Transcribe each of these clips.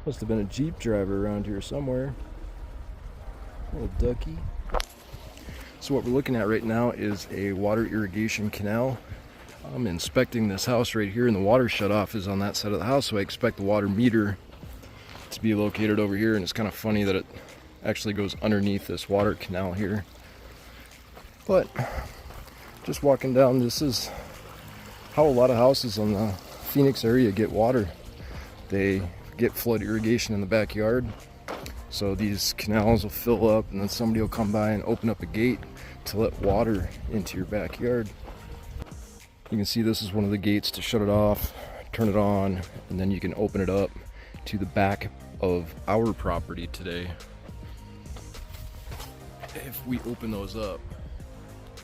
Must have been a Jeep driver around here somewhere. Little ducky. So what we're looking at right now is a water irrigation canal. I'm inspecting this house right here, and the water shutoff is on that side of the house, so I expect the water meter to be located over here. And it's kind of funny that it actually goes underneath this water canal here. But just walking down, this is how a lot of houses in the Phoenix area get water. They get flood irrigation in the backyard, so these canals will fill up, and then somebody will come by and open up a gate to let water into your backyard. You can see this is one of the gates to shut it off, turn it on, and then you can open it up to the back of our property today. If we open those up,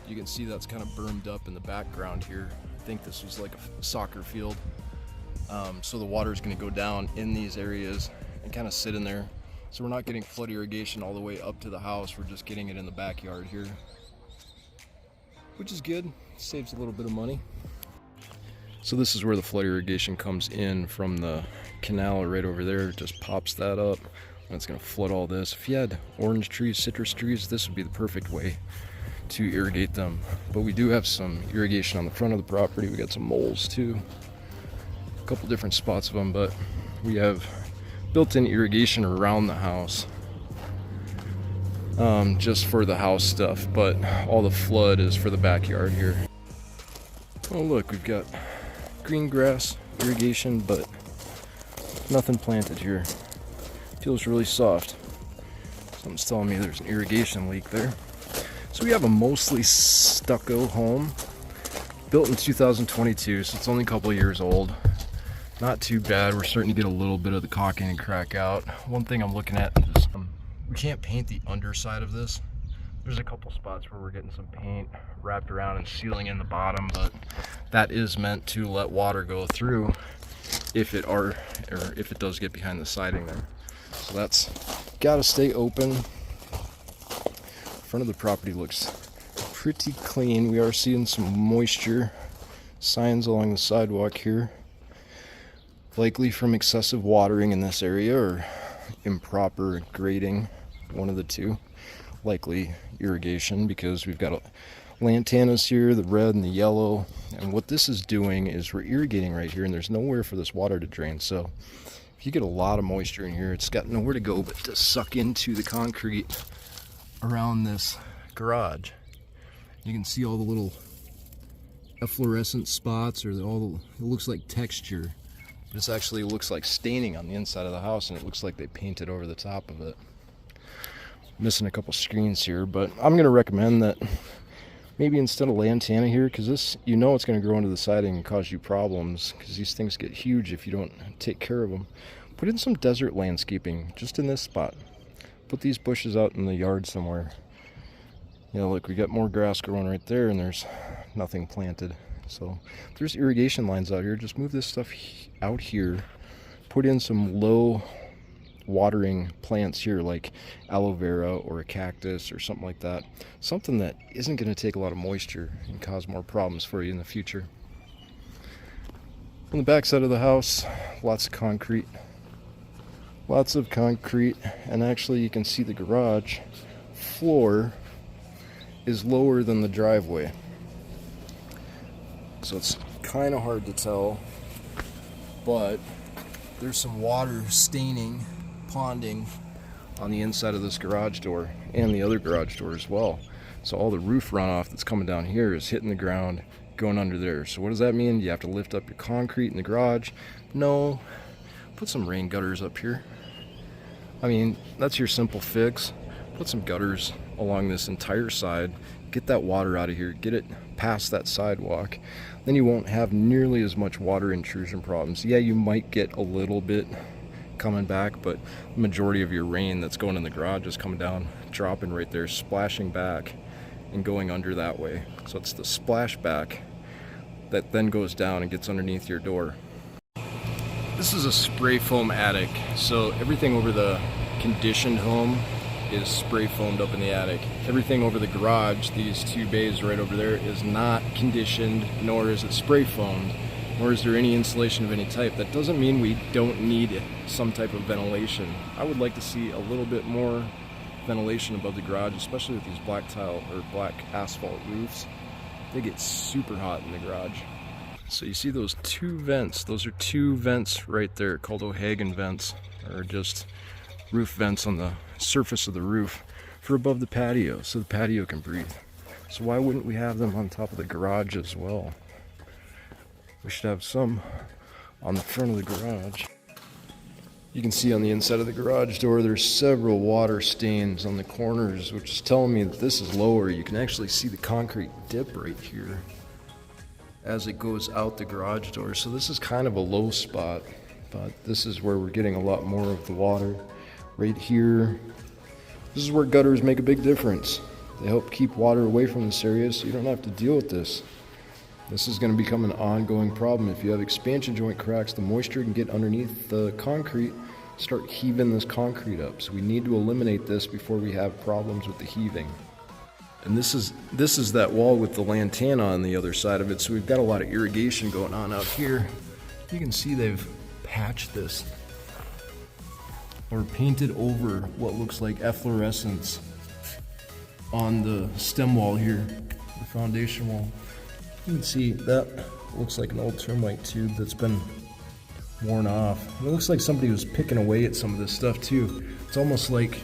you can see that's kind of bermed up in the background here. I think this was like a soccer field. So the water is going to go down in these areas and kind of sit in there. So we're not getting flood irrigation all the way up to the house. We're just getting it in the backyard here, which is good. Saves a little bit of money. So this is where the flood irrigation comes in from the canal right over there. It just pops that up, and it's going to flood all this. If you had orange trees, citrus trees, this would be the perfect way to irrigate them. But we do have some irrigation on the front of the property. We got some moles too. Couple different spots of them, but we have built-in irrigation around the house, just for the house stuff, but all the flood is for the backyard here. Oh look, we've got green grass irrigation, but nothing planted here. Feels really soft. Something's telling me there's an irrigation leak there. So we have a mostly stucco home, built in 2022, so it's only a couple years old. Not too bad. We're starting to get a little bit of the caulking and crack out. One thing I'm looking at is we can't paint the underside of this. There's a couple spots where we're getting some paint wrapped around and sealing in the bottom, but that is meant to let water go through if it does get behind the siding there. So that's got to stay open. Front of the property looks pretty clean. We are seeing some moisture signs along the sidewalk here. Likely from excessive watering in this area or improper grading, one of the two. Likely irrigation, because we've got lantanas here, the red and the yellow, and what this is doing is we're irrigating right here, and there's nowhere for this water to drain. So if you get a lot of moisture in here, it's got nowhere to go but to suck into the concrete around this garage. You can see all the little efflorescence spots, or it looks like texture. This actually looks like staining on the inside of the house, and it looks like they painted over the top of it. Missing a couple screens here, but I'm going to recommend that maybe instead of lantana here, because this, you know, it's going to grow into the siding and cause you problems, because these things get huge if you don't take care of them. Put in some desert landscaping just in this spot. Put these bushes out in the yard somewhere. You know, look, we got more grass growing right there, and there's nothing planted. So if there's irrigation lines out here, just move this stuff out here. Put in some low watering plants here, like aloe vera or a cactus or something like that. Something that isn't going to take a lot of moisture and cause more problems for you in the future. On the back side of the house, lots of concrete. Lots of concrete, and actually you can see the garage floor is lower than the driveway. So it's kind of hard to tell, but there's some water staining, ponding on the inside of this garage door and the other garage door as well. So all the roof runoff that's coming down here is hitting the ground, going under there. So what does that mean? You have to lift up your concrete in the garage? No. Put some rain gutters up here. I mean, that's your simple fix. Put some gutters along this entire side. Get that water out of here. Get it past that sidewalk. Then you won't have nearly as much water intrusion problems. Yeah, you might get a little bit coming back, but the majority of your rain that's going in the garage is coming down, dropping right there, splashing back and going under that way. So it's the splashback that then goes down and gets underneath your door. This is a spray foam attic, so everything over the conditioned home is spray foamed up in the attic. Everything over the garage, these two bays right over there, is not conditioned, nor is it spray foamed. nor is there any insulation of any type. That doesn't mean we don't need some type of ventilation. I would like to see a little bit more ventilation above the garage, especially with these black tile or black asphalt roofs. They get super hot in the garage. So you see those two vents, those are two vents right there called O'Hagan vents, or just roof vents on the surface of the roof for above the patio, so the patio can breathe. So why wouldn't we have them on top of the garage as well? We should have some on the front of the garage. You can see on the inside of the garage door there's several water stains on the corners, which is telling me that this is lower. You can actually see the concrete dip right here as it goes out the garage door. So this is kind of a low spot, but this is where we're getting a lot more of the water. Right here, this is where gutters make a big difference. They help keep water away from this area so you don't have to deal with this. This is going to become an ongoing problem. If you have expansion joint cracks, the moisture can get underneath the concrete, start heaving this concrete up. So we need to eliminate this before we have problems with the heaving. And this is that wall with the lantana on the other side of it. So we've got a lot of irrigation going on out here. You can see they've patched this or painted over what looks like efflorescence on the stem wall here, the foundation wall. You can see that looks like an old termite tube that's been worn off. And it looks like somebody was picking away at some of this stuff too. It's almost like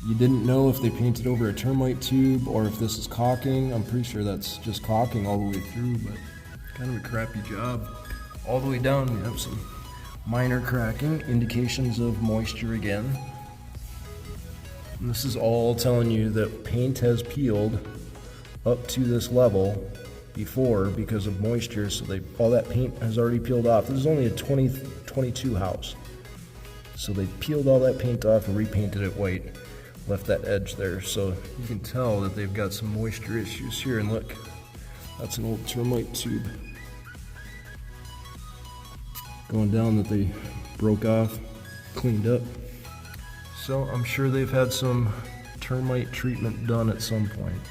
you didn't know if they painted over a termite tube or if this is caulking. I'm pretty sure that's just caulking all the way through, but kind of a crappy job. All the way down, we have some minor cracking, indications of moisture again. And this is all telling you that paint has peeled up to this level before because of moisture, so all that paint has already peeled off. This is only a 2022 house. So they peeled all that paint off and repainted it white, left that edge there. So you can tell that they've got some moisture issues here, and look, that's an old termite tube going down that they broke off, cleaned up. So I'm sure they've had some termite treatment done at some point.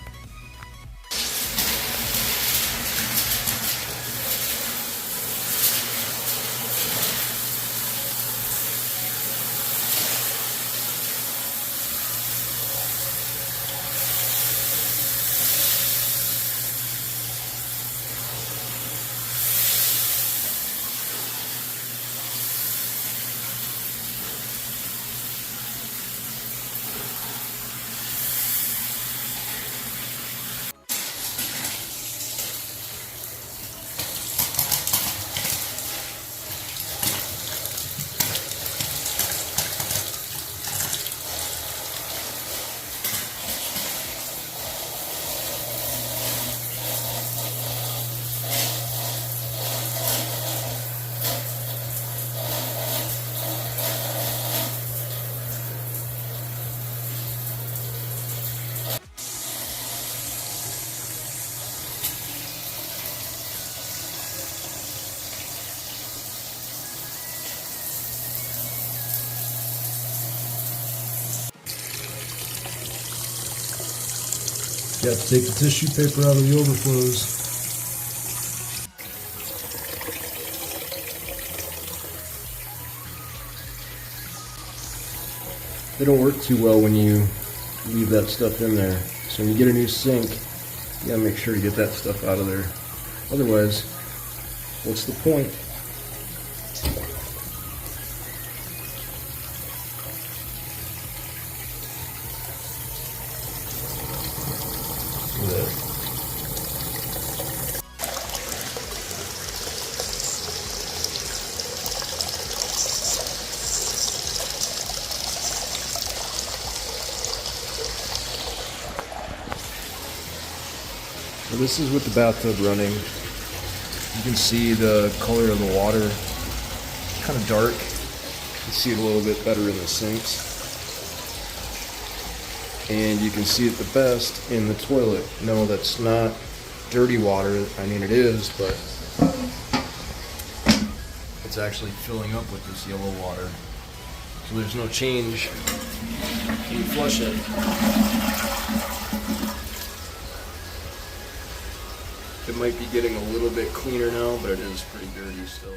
You have to take the tissue paper out of the overflows. They don't work too well when you leave that stuff in there. So when you get a new sink, you gotta make sure to get that stuff out of there. Otherwise, what's the point? So this is with the bathtub running. You can see the color of the water, kind of dark. You can see it a little bit better in the sinks. And you can see it the best in the toilet. No, that's not dirty water. I mean, it is, but it's actually filling up with this yellow water. So there's no change when you flush it. It It might be getting a little bit cleaner now, but it is pretty dirty still.